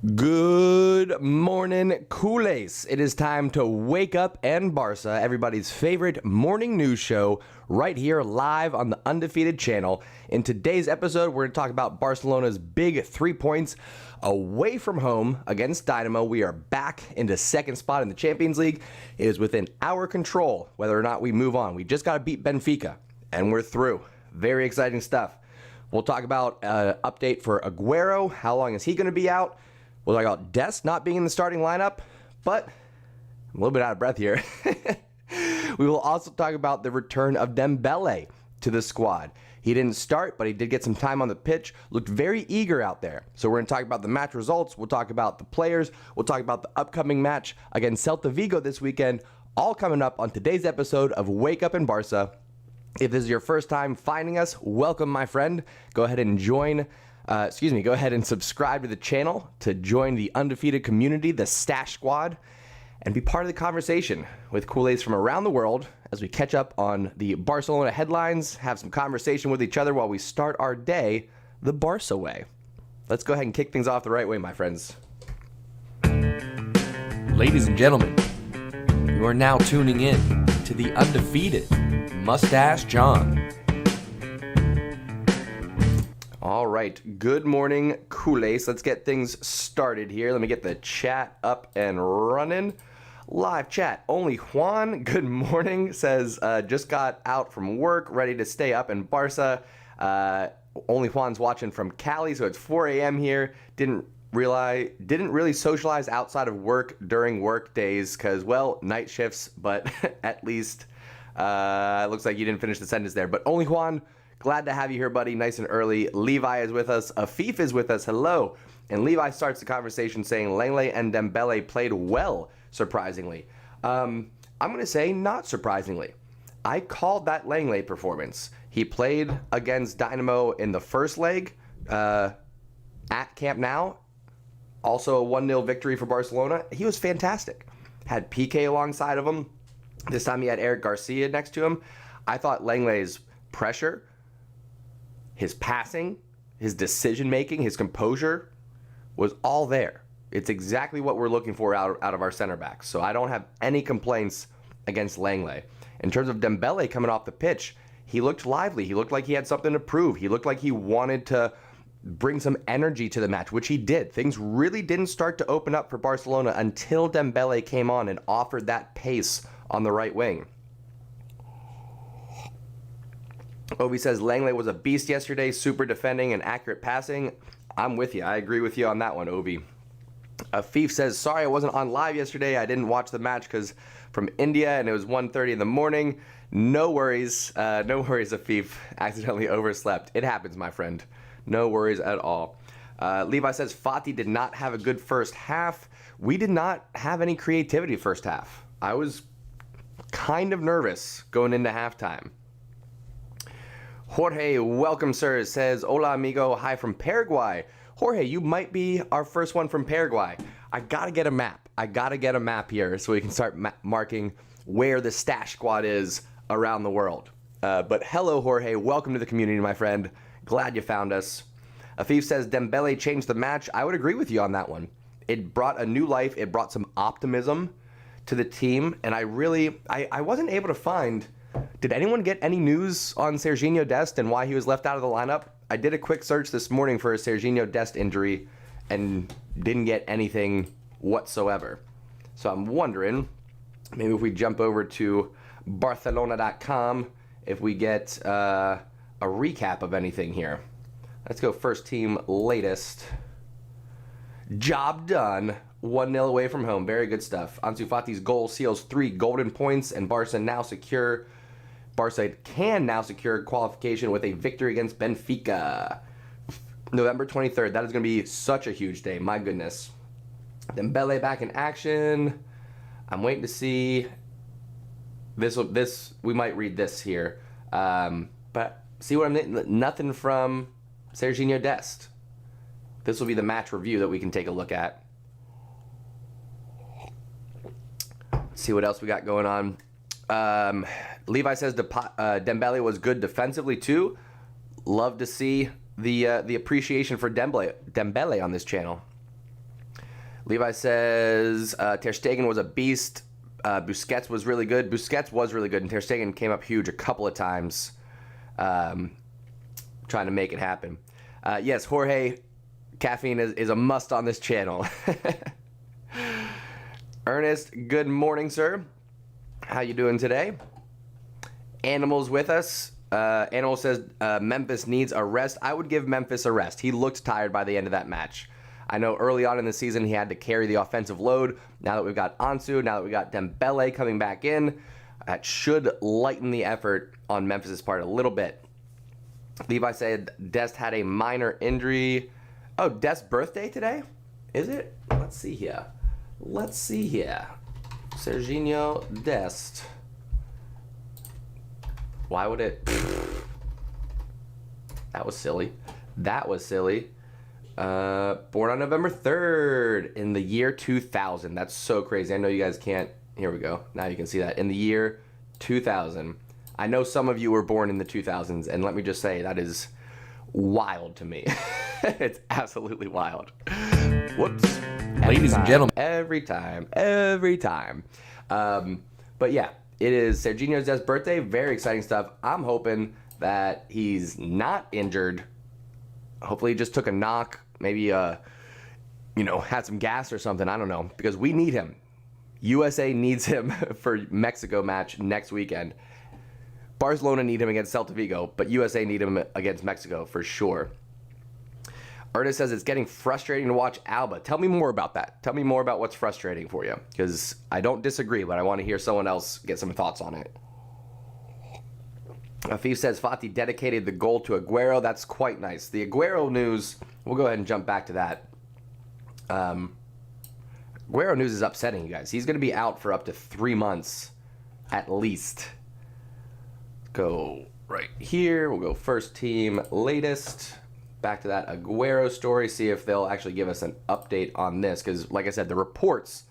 Good morning, Culers. It is time to wake up and Barca, everybody's favorite morning news show, right here live on the Undefeated channel. In today's episode, we're going to talk about Barcelona's big 3 points away from home against Dynamo. We are back into second spot in the Champions League. It is within our control whether or not we move on. We just got to beat Benfica, and we're through. Very exciting stuff. We'll talk about update for Aguero. How long is he going to be out? We'll talk about Dest not being in the starting lineup, but I'm a little bit out of breath here. We will also talk about the return of Dembele to the squad. He didn't start, but he did get some time on the pitch. Looked very eager out there. So we're going to talk about the match results. We'll talk about the players. We'll talk about the upcoming match against Celta Vigo this weekend. All coming up on today's episode of Wake Up in Barca. If this is your first time finding us, welcome, my friend. Go ahead and go ahead and subscribe to the channel to join the undefeated community, the Stash Squad, and be part of the conversation with Culers from around the world as we catch up on the Barcelona headlines, have some conversation with each other while we start our day the Barca way. Let's go ahead and kick things off the right way, my friends. Ladies and gentlemen, you are now tuning in to the undefeated Mustache John. All right, good morning, Culers. Let's get things started here. Let me get the chat up and running. Live chat. Only Juan, good morning, says just got out from work, ready to stay up in Barca. Only Juan's watching from Cali, so it's 4 a.m. here. Didn't really socialize outside of work during work days because, well, night shifts, but at least it looks like you didn't finish the sentence there. But Only Juan, glad to have you here, buddy, nice and early. Levi is with us. Afif is with us. Hello. And Levi starts the conversation saying Langley and Dembele played well, surprisingly. I'm going to say not surprisingly. I called that Langley performance. He played against Dynamo in the first leg at Camp Nou. Also a 1-0 victory for Barcelona. He was fantastic. Had Pique alongside of him. This time he had Eric Garcia next to him. I thought Langley's pressure, his passing, his decision-making, his composure was all there. It's exactly what we're looking for out of our center backs. So I don't have any complaints against Langley. In terms of Dembele coming off the pitch, he looked lively. He looked like he had something to prove. He looked like he wanted to bring some energy to the match, which he did. Things really didn't start to open up for Barcelona until Dembele came on and offered that pace on the right wing. Obi says Langley was a beast yesterday, super defending and accurate passing. I'm with you. I agree with you on that one, Obi. Afif says, sorry I wasn't on live yesterday. I didn't watch the match because from India and it was 1:30 in the morning. No worries. No worries, Afif. Accidentally overslept. It happens, my friend. No worries at all. Levi says Fati did not have a good first half. We did not have any creativity first half. I was kind of nervous going into halftime. Jorge, welcome, sir, says, hola, amigo, hi from Paraguay. Jorge, you might be our first one from Paraguay. I got to get a map. I got to get a map here so we can start marking where the Stash Squad is around the world. But hello, Jorge. Welcome to the community, my friend. Glad you found us. Afif says, Dembele changed the match. I would agree with you on that one. It brought a new life. It brought some optimism to the team. And I wasn't able to find... Did anyone get any news on Serginho Dest and why he was left out of the lineup? I did a quick search this morning for a Serginho Dest injury and didn't get anything whatsoever. So I'm wondering, maybe if we jump over to Barcelona.com, if we get a recap of anything here. Let's go first team latest. Job done. 1-0 away from home. Very good stuff. Ansu Fati's goal seals 3 golden points, and Barca can now secure qualification with a victory against Benfica. November 23rd. That is going to be such a huge day. My goodness. Dembele back in action. I'm waiting to see. We might read this here. But see what I'm... Nothing from Serginho Dest. This will be the match review that we can take a look at. See what else we got going on. Levi says Dembele was good defensively too. Love to see the appreciation for Dembele on this channel. Levi says Ter Stegen was a beast. Busquets was really good. Busquets was really good, and Ter Stegen came up huge a couple of times trying to make it happen. Yes, Jorge, caffeine is a must on this channel. Ernest, good morning, sir. How you doing today? Animal's with us. Animal says Memphis needs a rest. I would give Memphis a rest. He looked tired by the end of that match. I know early on in the season he had to carry the offensive load. Now that we've got Ansu, now that we've got Dembele coming back in, that should lighten the effort on Memphis' part a little bit. Levi said Dest had a minor injury. Oh, Dest's birthday today? Is it? Let's see here. Serginho Dest. Why would it? That was silly. Born on November 3rd in the year 2000. That's so crazy. I know you guys can't. Here we go. Now you can see that. In the year 2000. I know some of you were born in the 2000s, and let me just say, that is wild to me. It's absolutely wild. Whoops. Ladies and gentlemen. Every time. But yeah, it is Serginho Dest's birthday. Very exciting stuff. I'm hoping that he's not injured. Hopefully he just took a knock. Maybe, had some gas or something. I don't know. Because we need him. USA needs him for Mexico match next weekend. Barcelona need him against Celta Vigo, but USA need him against Mexico for sure. Ernest says it's getting frustrating to watch Alba. Tell me more about that. Tell me more about what's frustrating for you. Because I don't disagree, but I want to hear someone else get some thoughts on it. Afif says Fati dedicated the goal to Aguero. That's quite nice. The Aguero news, we'll go ahead and jump back to that. Aguero news is upsetting, you guys. He's going to be out for up to 3 months at least. Go right here. We'll go first team latest. Back to that Aguero story. See if they'll actually give us an update on this. Because, like I said, the reports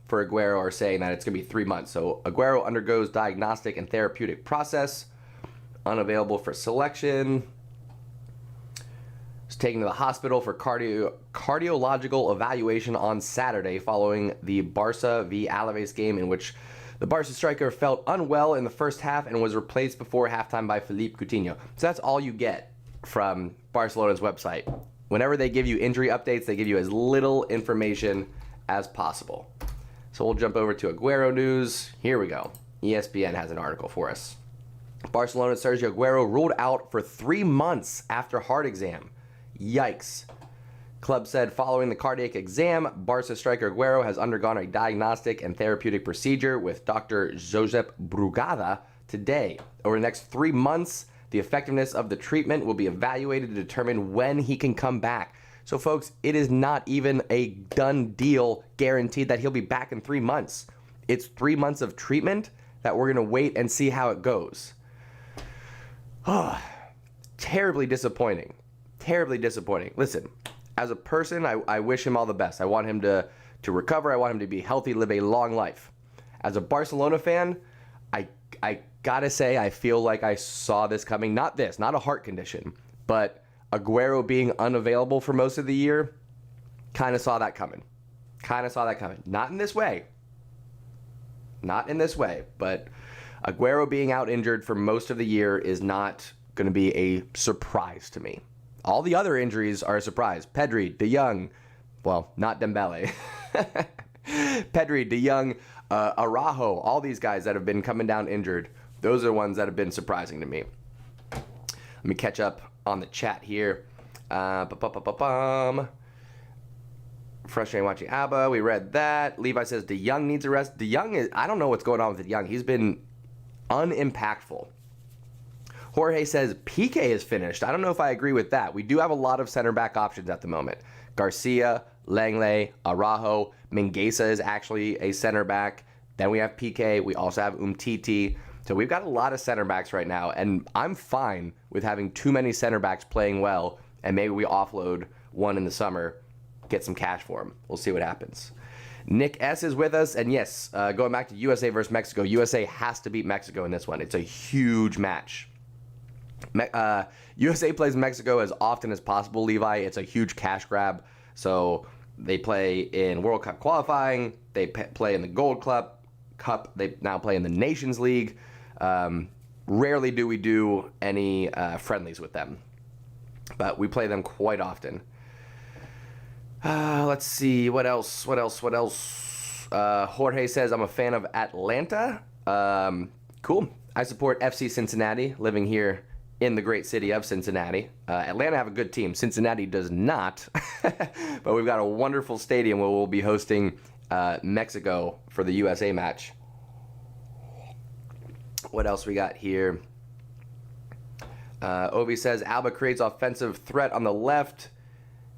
for Aguero are saying that it's going to be 3 months. So Aguero undergoes diagnostic and therapeutic process. Unavailable for selection. Was taken to the hospital for cardiological evaluation on Saturday following the Barca v Alaves game, in which the Barca striker felt unwell in the first half and was replaced before halftime by Philippe Coutinho. So that's all you get from Barcelona's website. Whenever they give you injury updates, they give you as little information as possible. So we'll jump over to Aguero news. Here we go. ESPN has an article for us. Barcelona's Sergio Aguero ruled out for 3 months after heart exam. Yikes. Club said following the cardiac exam, Barca striker Aguero has undergone a diagnostic and therapeutic procedure with Dr. Josep Brugada today. Over the next 3 months, the effectiveness of the treatment will be evaluated to determine when he can come back. So, folks, it is not even a done deal guaranteed that he'll be back in 3 months. It's 3 months of treatment that we're going to wait and see how it goes. Oh, terribly disappointing. Terribly disappointing. Listen, as a person, I wish him all the best. I want him to recover. I want him to be healthy, live a long life. As a Barcelona fan, I gotta say, I feel like I saw this coming. Not a heart condition, but Aguero being unavailable for most of the year, kind of saw that coming. Not in this way, but Aguero being out injured for most of the year is not going to be a surprise to me. All the other injuries are a surprise. Pedri, De Jong, well, not Dembele. Pedri, De Jong, Araujo, all these guys that have been coming down injured, those are the ones that have been surprising to me. Let me catch up on the chat here. Frustrating watching ABBA. We read that. Levi says De Jong needs a rest. De Jong is, I don't know what's going on with De Jong. He's been unimpactful. Jorge says Pique is finished. I don't know if I agree with that. We do have a lot of center back options at the moment. Garcia, Langley, Araujo, Mingueza is actually a center back. Then we have Pique. We also have Umtiti. So we've got a lot of center backs right now, and I'm fine with having too many center backs playing well, and maybe we offload one in the summer, get some cash for him. We'll see what happens. Nick S. is with us, and yes, going back to USA versus Mexico, USA has to beat Mexico in this one. It's a huge match. USA plays Mexico as often as possible, Levi. It's a huge cash grab, so They play in World Cup qualifying. They play in the Gold Cup. They now play in the Nations League. Rarely do we do any friendlies with them, but we play them quite often. Let's see, what else? Jorge says, I'm a fan of Atlanta. Cool. I support FC Cincinnati, living here in the great city of Cincinnati. Atlanta have a good team. Cincinnati does not. But we've got a wonderful stadium where we'll be hosting Mexico for the USA match. What else we got here? Ovi says, Alba creates offensive threat on the left.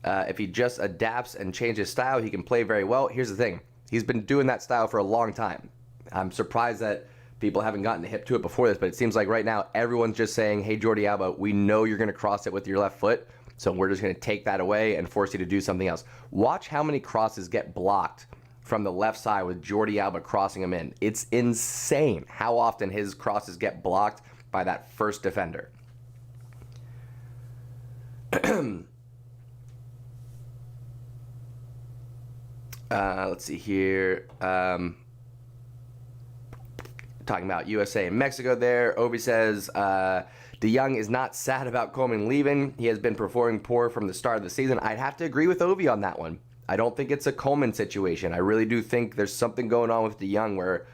If he just adapts and changes style, he can play very well. Here's the thing. He's been doing that style for a long time. I'm surprised that people haven't gotten hip to it before this, but it seems like right now everyone's just saying, hey, Jordi Alba, we know you're going to cross it with your left foot, so we're just going to take that away and force you to do something else. Watch how many crosses get blocked from the left side with Jordi Alba crossing them in. It's insane how often his crosses get blocked by that first defender. Let's see here. Talking about USA and Mexico there. Obi says, De Jong is not sad about Koeman leaving. He has been performing poor from the start of the season. I'd have to agree with Ovi on that one. I don't think it's a Koeman situation. I really do think there's something going on with De Jong where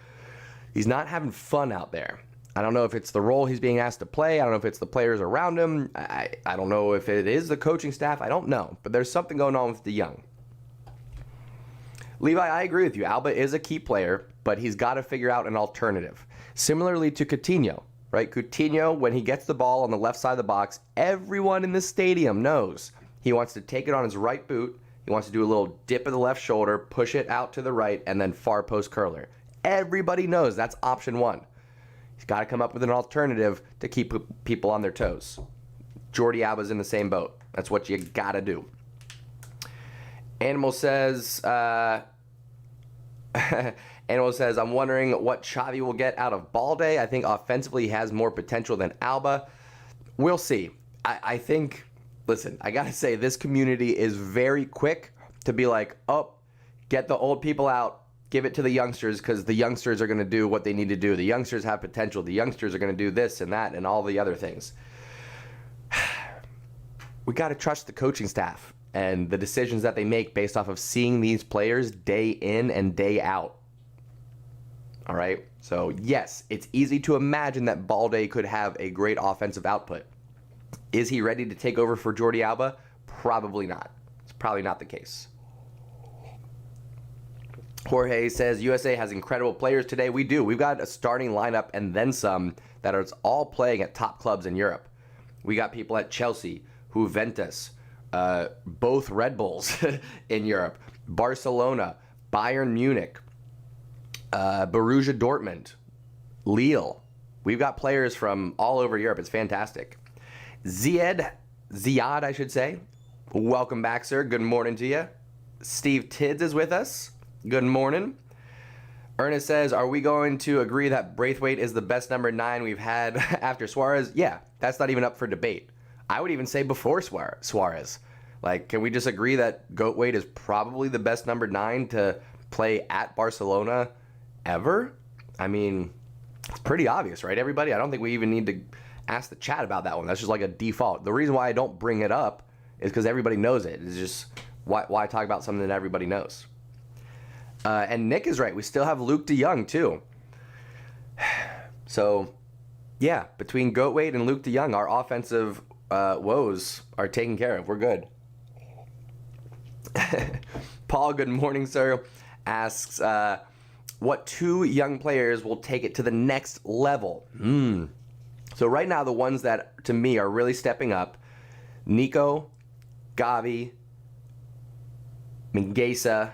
he's not having fun out there. I don't know if it's the role he's being asked to play. I don't know if it's the players around him. I don't know if it is the coaching staff. I don't know. But there's something going on with De Jong. Levi, I agree with you. Alba is a key player, but he's got to figure out an alternative. Similarly to Coutinho, right? Coutinho, when he gets the ball on the left side of the box, everyone in the stadium knows he wants to take it on his right boot. He wants to do a little dip of the left shoulder, push it out to the right, and then far post curler. Everybody knows that's option one. He's got to come up with an alternative to keep people on their toes. Jordi Alba's in the same boat. That's what you got to do. Animal says, I'm wondering what Xavi will get out of Balde. I think offensively he has more potential than Alba. We'll see. I think, listen, I got to say, this community is very quick to be like, oh, get the old people out, give it to the youngsters because the youngsters are going to do what they need to do. The youngsters have potential. The youngsters are going to do this and that and all the other things. We got to trust the coaching staff and the decisions that they make based off of seeing these players day in and day out. All right? So, yes, it's easy to imagine that Balde could have a great offensive output. Is he ready to take over for Jordi Alba? Probably not. It's probably not the case. Jorge says, USA has incredible players today. We do. We've got a starting lineup and then some that are all playing at top clubs in Europe. We got people at Chelsea, Juventus, both Red Bulls in Europe, Barcelona, Bayern Munich, Borussia Dortmund, Lille. We've got players from all over Europe. It's fantastic. Ziad, I should say. Welcome back, sir. Good morning to you. Steve Tids is with us. Good morning. Ernest says, are we going to agree that Braithwaite is the best number 9 we've had after Suarez? Yeah, that's not even up for debate. I would even say before Suarez. Like, can we just agree that Goatwade is probably the best number 9 to play at Barcelona ever? I mean, it's pretty obvious, right, everybody? I don't think we even need to ask the chat about that one. That's just like a default. The reason why I don't bring it up is because everybody knows it. It's just, why talk about something that everybody knows? And Nick is right. We still have Luke de Jong, too. So, yeah, between Goatwade and Luke de Jong, our offensive woes are taken care of. We're good. Paul, good morning, sir, asks, what 2 young players will take it to the next level? So right now, the ones that, to me, are really stepping up, Nico, Gavi, Mingueza,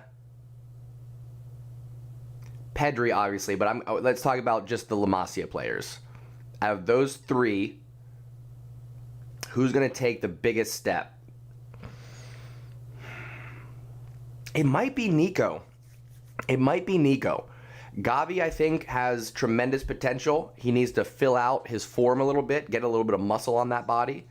Pedri, obviously, but let's talk about just the La Masia players. Out of those 3, who's going to take the biggest step? It might be Nico. Gavi, I think, has tremendous potential. He needs to fill out his form a little bit, get a little bit of muscle on that body.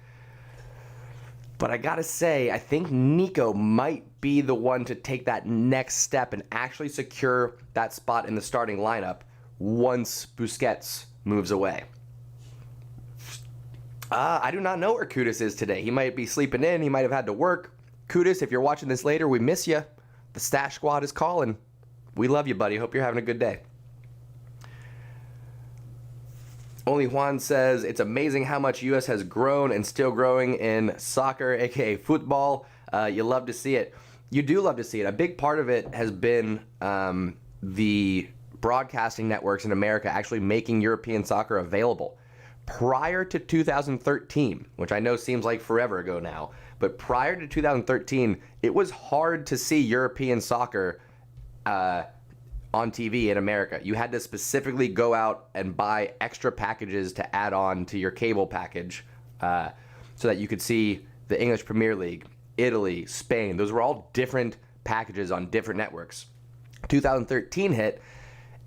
But I gotta say, I think Nico might be the one to take that next step and actually secure that spot in the starting lineup once Busquets moves away. I do not know where Kudus is today. He might be sleeping in. He might have had to work. Kudus, if you're watching this later, we miss you. The Stash Squad is calling. We love you, buddy. Hope you're having a good day. Only Juan says, it's amazing how much U.S. has grown and still growing in soccer, aka football. You love to see it. You do love to see it. A big part of it has been the broadcasting networks in America actually making European soccer available. Prior to 2013, which I know seems like forever ago now, but prior to 2013, it was hard to see European soccer on TV in America. You had to specifically go out and buy extra packages to add on to your cable package so that you could see the English Premier League, Italy, Spain. Those were all different packages on different networks. 2013 hit,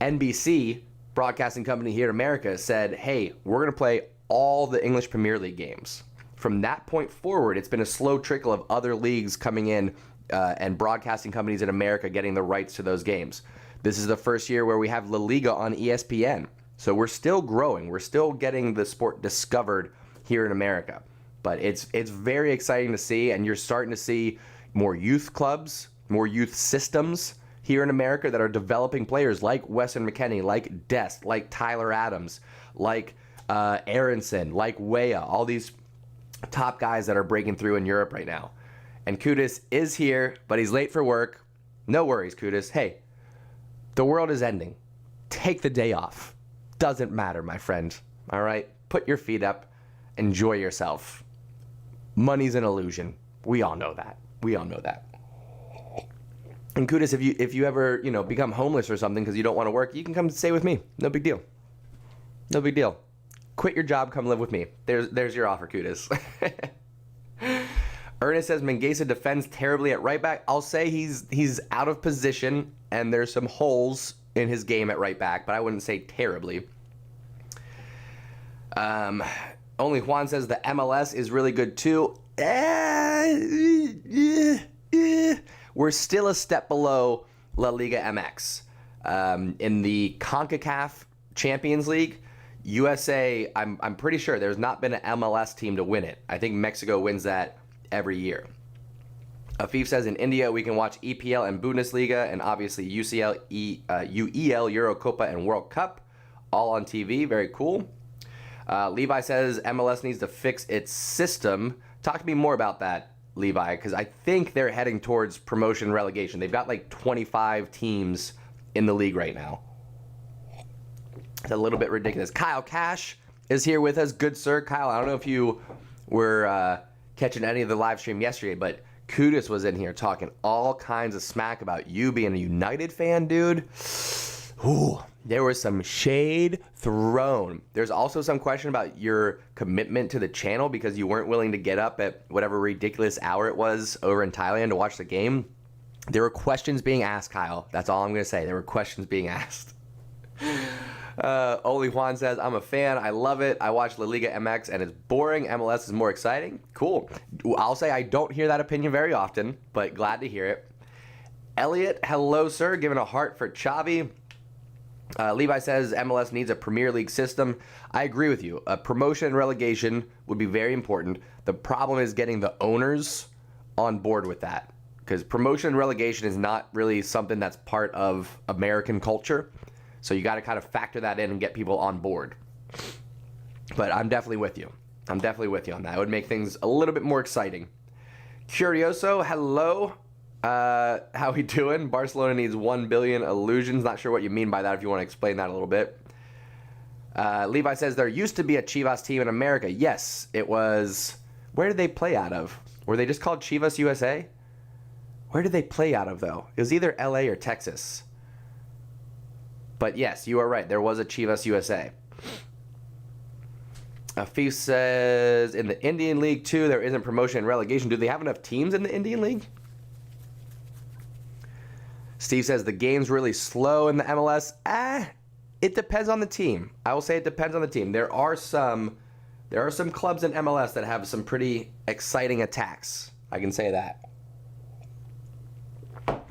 NBC, broadcasting company here in America, said, hey, we're going to play all the English Premier League games. From that point forward, it's been a slow trickle of other leagues coming in and broadcasting companies in America getting the rights to those games. This is the first year where we have La Liga on ESPN. So we're still growing. We're still getting the sport discovered here in America. But it's very exciting to see, and you're starting to see more youth clubs, more youth systems here in America that are developing players like Weston McKennie, like Dest, like Tyler Adams, like Aronson, like Weah, all these top guys that are breaking through in Europe right now. And Kudus is here, but he's late for work. No worries, Kudus. Hey, the world is ending. Take the day off. Doesn't matter, my friend. All right? Put your feet up. Enjoy yourself. Money's an illusion. We all know that. We all know that. And Kudus, if you ever, become homeless or something because you don't want to work, you can come stay with me. No big deal. No big deal. Quit your job, come live with me. There's your offer, Kudus. Ernest says Menguesa defends terribly at right back. I'll say he's out of position and there's some holes in his game at right back, but I wouldn't say terribly. Only Juan says the MLS is really good too. We're still a step below La Liga MX. In the CONCACAF Champions League, USA, I'm pretty sure there's not been an MLS team to win it. I think Mexico wins that every year. Afif says in India we can watch EPL and Bundesliga and obviously UCL, UEL, Eurocopa, and World Cup all on TV. Very cool. Levi says MLS needs to fix its system. Talk to me more about that, Levi, because I think they're heading towards promotion relegation. They've got like 25 teams in the league right now. It's a little bit ridiculous. Kyle Cash is here with us. Good sir. Kyle, I don't know if you were catching any of the live stream yesterday, but Kudus was in here talking all kinds of smack about you being a United fan, dude. Ooh, there was some shade thrown. There's also some question about your commitment to the channel because you weren't willing to get up at whatever ridiculous hour it was over in Thailand to watch the game. There were questions being asked, Kyle. That's all I'm going to say. There were questions being asked. Oli Juan says, I'm a fan. I love it. I watch La Liga MX and it's boring. MLS is more exciting. Cool. I'll say I don't hear that opinion very often, but glad to hear it. Elliot, hello, sir. Giving a heart for Xavi. Levi says MLS needs a Premier League system. I agree with you. A promotion and relegation would be very important. The problem is getting the owners on board with that because promotion and relegation is not really something that's part of American culture. So you got to kind of factor that in and get people on board. But I'm definitely with you. I'm definitely with you on that. It would make things a little bit more exciting. Curioso, hello. How we doing? Barcelona needs 1 billion illusions. Not sure what you mean by that if you want to explain that a little bit. Levi says there used to be a Chivas team in America. Yes, it was. Where did they play out of? Were they just called Chivas USA? Where did they play out of, though? It was either LA or Texas. But yes, you are right. There was a Chivas USA. Afif says, in the Indian League, too, there isn't promotion and relegation. Do they have enough teams in the Indian League? Steve says, the game's really slow in the MLS. It depends on the team. I will say it depends on the team. There are some There are some clubs in MLS that have some pretty exciting attacks. I can say that.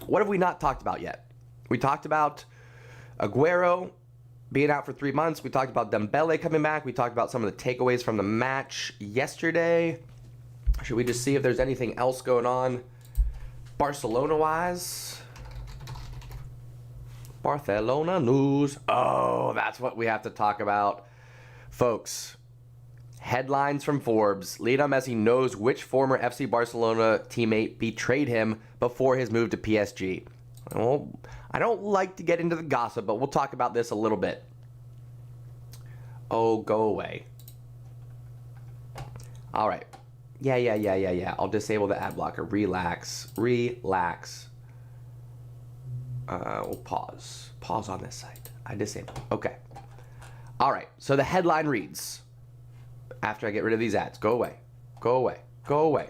What have we not talked about yet? We talked about Aguero being out for 3 months. We talked about Dembele coming back. We talked about some of the takeaways from the match yesterday. Should we just see if there's anything else going on Barcelona-wise? Barcelona news. Oh, that's what we have to talk about. Folks, headlines from Forbes. Lionel Messi knows which former FC Barcelona teammate betrayed him before his move to PSG. Well, I don't like to get into the gossip, but we'll talk about this a little bit. Oh, go away. All right. Yeah. I'll disable the ad blocker. Relax. We'll pause. Pause on this side. I disabled. Okay. All right. So the headline reads, after I get rid of these ads, go away.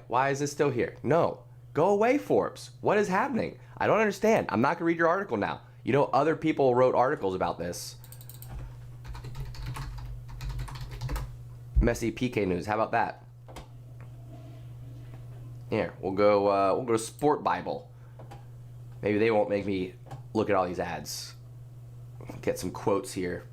Why is this still here? No. Go away, Forbes. What is happening? I don't understand. I'm not going to read your article now. You know, other people wrote articles about this. Messi Pique news. How about that? Here, we'll go to Sport Bible. Maybe they won't make me look at all these ads. Get some quotes here.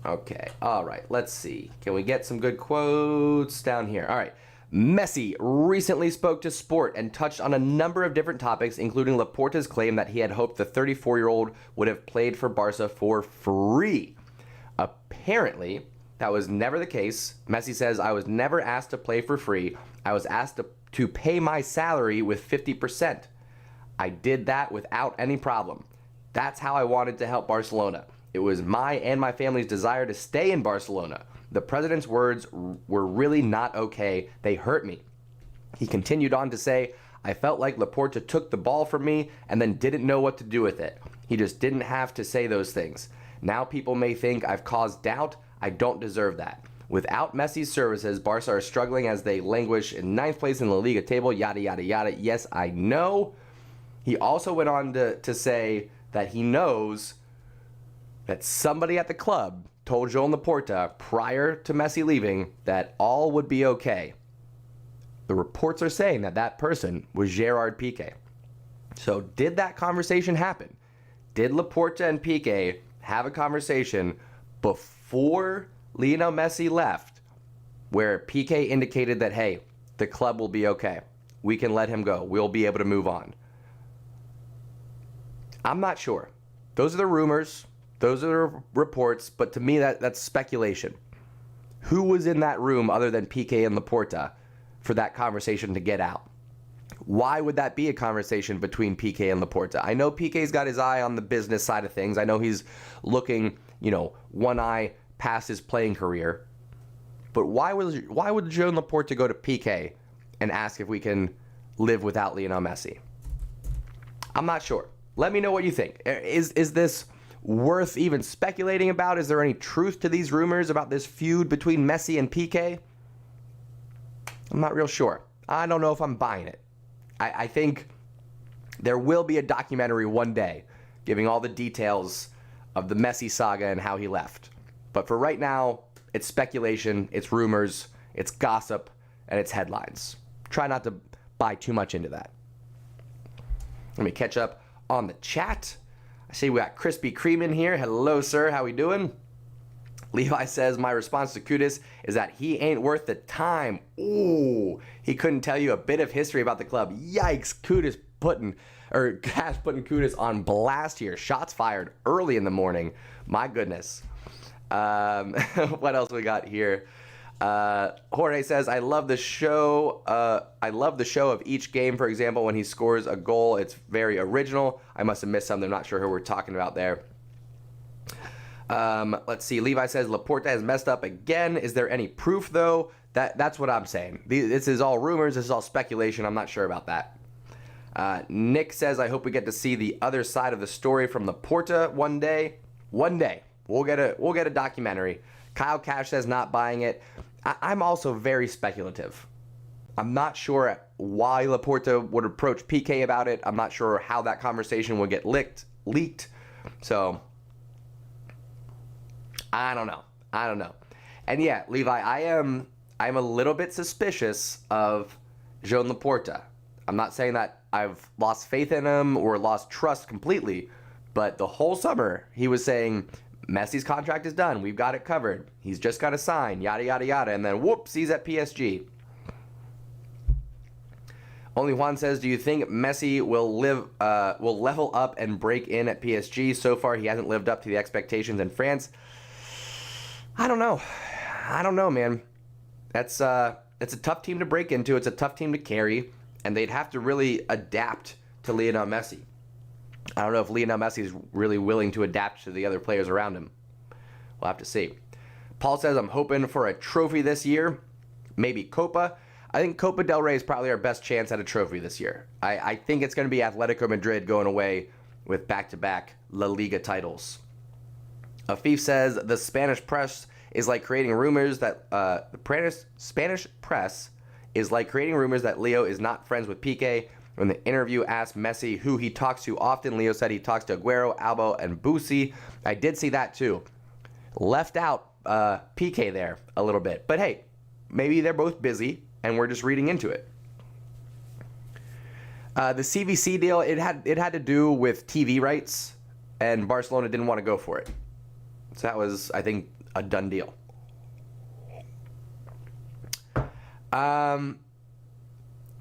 Okay, all right, let's see. Can we get some good quotes down here? All right. Messi recently spoke to Sport and touched on a number of different topics, including Laporta's claim that he had hoped the 34-year-old would have played for Barca for free. Apparently, that was never the case. Messi says, I was never asked to play for free. I was asked to pay my salary with 50%. I did that without any problem. That's how I wanted to help Barcelona. It was my and my family's desire to stay in Barcelona. The president's words were really not okay. They hurt me. He continued on to say, I felt like Laporta took the ball from me and then didn't know what to do with it. He just didn't have to say those things. Now people may think I've caused doubt. I don't deserve that. Without Messi's services, Barca are struggling as they languish in 9th place in the Liga table, yada, yada, yada. Yes, I know. He also went on to say that he knows that somebody at the club told Joan Laporta prior to Messi leaving that all would be okay. The reports are saying that that person was Gerard Pique. So did that conversation happen? Did Laporta and Pique have a conversation before Lionel Messi left where Pique indicated that, hey, the club will be okay. We can let him go. We'll be able to move on. I'm not sure. Those are the rumors. Those are the reports. But to me, that's speculation. Who was in that room other than Pique and Laporta for that conversation to get out? Why would that be a conversation between Pique and Laporta? I know Pique's got his eye on the business side of things. I know he's looking, one eye past his playing career. But why would Joan Laporta go to Pique and ask if we can live without Lionel Messi? I'm not sure. Let me know what you think. Is this worth even speculating about? Is there any truth to these rumors about this feud between Messi and Pique? I'm not real sure. I don't know if I'm buying it. I think there will be a documentary one day giving all the details of the Messi saga and how he left. But for right now, it's speculation, it's rumors, it's gossip, and it's headlines. Try not to buy too much into that. Let me catch up on the chat. I see we got Krispy Kreme in here. Hello, sir. How we doing? Levi says, my response to Culers is that he ain't worth the time. Ooh, he couldn't tell you a bit of history about the club. Yikes, Culers putting Culers on blast here. Shots fired early in the morning. My goodness. What else we got here? Jorge says, I love the show. I love the show of each game. For example, when he scores a goal, it's very original. I must have missed something. I'm not sure who we're talking about there. Let's see. Levi says Laporta has messed up again. Is there any proof though? That's what I'm saying. This is all rumors. This is all speculation. I'm not sure about that. Nick says, I hope we get to see the other side of the story from Laporta one day. One day we'll get a documentary. Kyle Cash says not buying it. I'm also very speculative. I'm not sure why Laporta would approach Pique about it. I'm not sure how that conversation would get leaked. So I don't know. And yeah, Levi, I'm a little bit suspicious of Joan Laporta. I'm not saying that I've lost faith in him or lost trust completely, but the whole summer he was saying Messi's contract is done. We've got it covered. He's just got to sign, yada, yada, yada. And then whoops, he's at PSG. Only Juan says, do you think Messi will level up and break in at PSG? So far, he hasn't lived up to the expectations in France. I don't know, man. It's a tough team to break into. It's a tough team to carry, and they'd have to really adapt to Lionel Messi. I don't know if Lionel Messi is really willing to adapt to the other players around him. We'll have to see. Paul says, I'm hoping for a trophy this year. Maybe Copa. I think Copa del Rey is probably our best chance at a trophy this year. I think it's going to be Atletico Madrid going away with back-to-back La Liga titles. Afif says, the Spanish press is like creating rumors that Spanish press is like creating rumors that Leo is not friends with Pique. When the interview asked Messi who he talks to often, Leo said he talks to Aguero, Alba, and Busi. I did see that too. Left out Pique there a little bit. But hey, maybe they're both busy and we're just reading into it. The CVC deal, it had to do with TV rights, and Barcelona didn't want to go for it. So that was, I think, a done deal.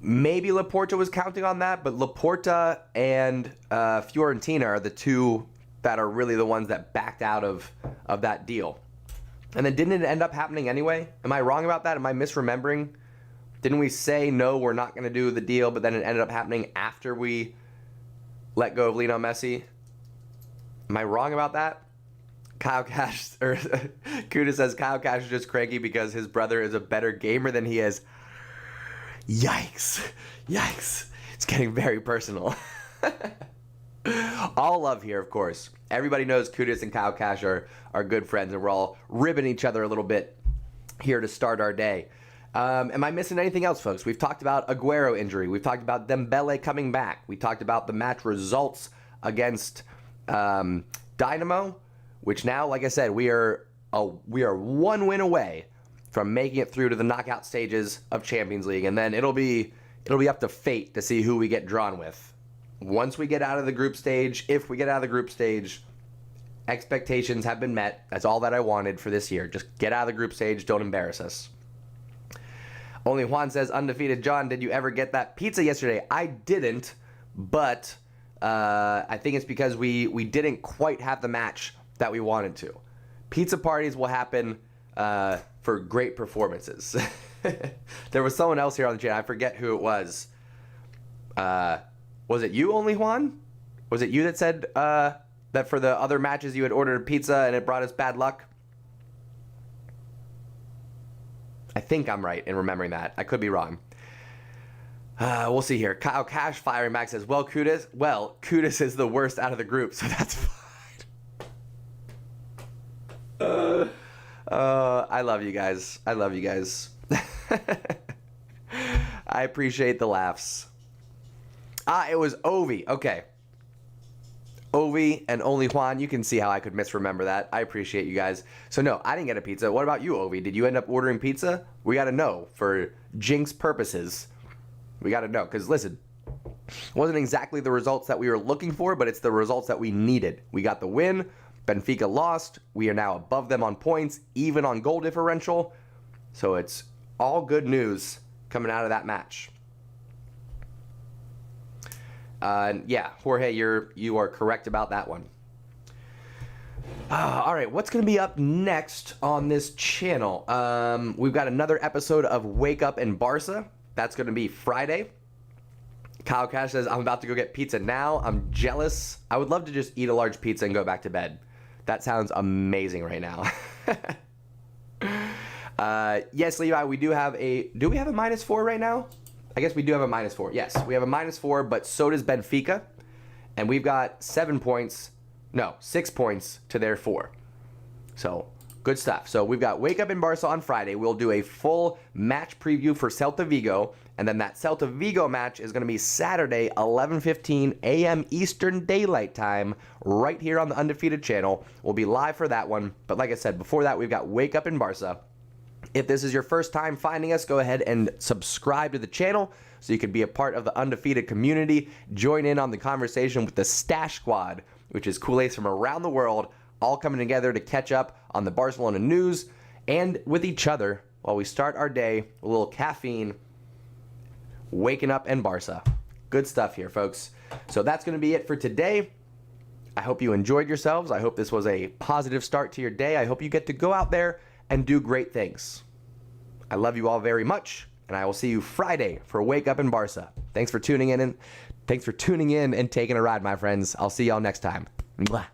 Maybe Laporta was counting on that, but Laporta and Fiorentina are the two that are really the ones that backed out of that deal. And then didn't it end up happening anyway? Am I wrong about that? Am I misremembering? Didn't we say, no, we're not going to do the deal, but then it ended up happening after we let go of Lionel Messi? Am I wrong about that? Kyle Cash, or Kuda says Kyle Cash is just cranky because his brother is a better gamer than he is. Yikes. Yikes. It's getting very personal. All love here, of course. Everybody knows Kudus and Kyle Cash are good friends, and we're all ribbing each other a little bit here to start our day. Am I missing anything else, folks? We've talked about Aguero injury. We've talked about Dembele coming back. We talked about the match results against Dynamo, which now, like I said, we are one win away from making it through to the knockout stages of Champions League, and then it'll be up to fate to see who we get drawn with. Once we get out of the group stage, if we get out of the group stage, expectations have been met. That's all that I wanted for this year. Just get out of the group stage. Don't embarrass us. Only Juan says, undefeated John, did you ever get that pizza yesterday? I didn't, but I think it's because we didn't quite have the match that we wanted to. Pizza parties will happen for great performances. There was someone else here on the channel. I forget who it was. Was it you, Only Juan? Was it you that said that for the other matches you had ordered a pizza and it brought us bad luck? I think I'm right in remembering that. I could be wrong. We'll see here. Kyle Cash firing back says, well, Kudus is the worst out of the group, so that's fine. I love you guys. I love you guys. I appreciate the laughs. It was Ovi. Okay. Ovi and Only Juan. You can see how I could misremember that. I appreciate you guys. So no, I didn't get a pizza. What about you, Ovi? Did you end up ordering pizza? We got to know for jinx purposes. We got to know. Because listen, it wasn't exactly the results that we were looking for, but it's the results that we needed. We got the win. Benfica lost. We are now above them on points, even on goal differential. So it's all good news coming out of that match. Yeah, Jorge, you are correct about that one. All right, what's going to be up next on this channel? We've got another episode of Wake Up in Barca. That's going to be Friday. Kyle Cash says, I'm about to go get pizza now. I'm jealous. I would love to just eat a large pizza and go back to bed. That sounds amazing right now. Yes, Levi, we do have a... Do we have a -4 right now? I guess we do have a -4. Yes, we have a -4, but so does Benfica. And we've got 6 points to their 4. So, good stuff. So, we've got Wake Up in Barca on Friday. We'll do a full match preview for Celta Vigo. And then that Celta Vigo match is going to be Saturday, 11:15 a.m. Eastern Daylight Time, right here on the Undefeated channel. We'll be live for that one. But like I said, before that, we've got Wake Up in Barca. If this is your first time finding us, go ahead and subscribe to the channel so you can be a part of the Undefeated community. Join in on the conversation with the Stash Squad, which is Culers from around the world, all coming together to catch up on the Barcelona news and with each other while we start our day with a little caffeine, waking up in Barca. Good stuff here, folks. So that's going to be it for today. I hope you enjoyed yourselves. I hope this was a positive start to your day. I hope you get to go out there and do great things. I love you all very much, and I will see you Friday for Wake Up in Barca. Thanks for tuning in and taking a ride, my friends. I'll see y'all next time. Mwah.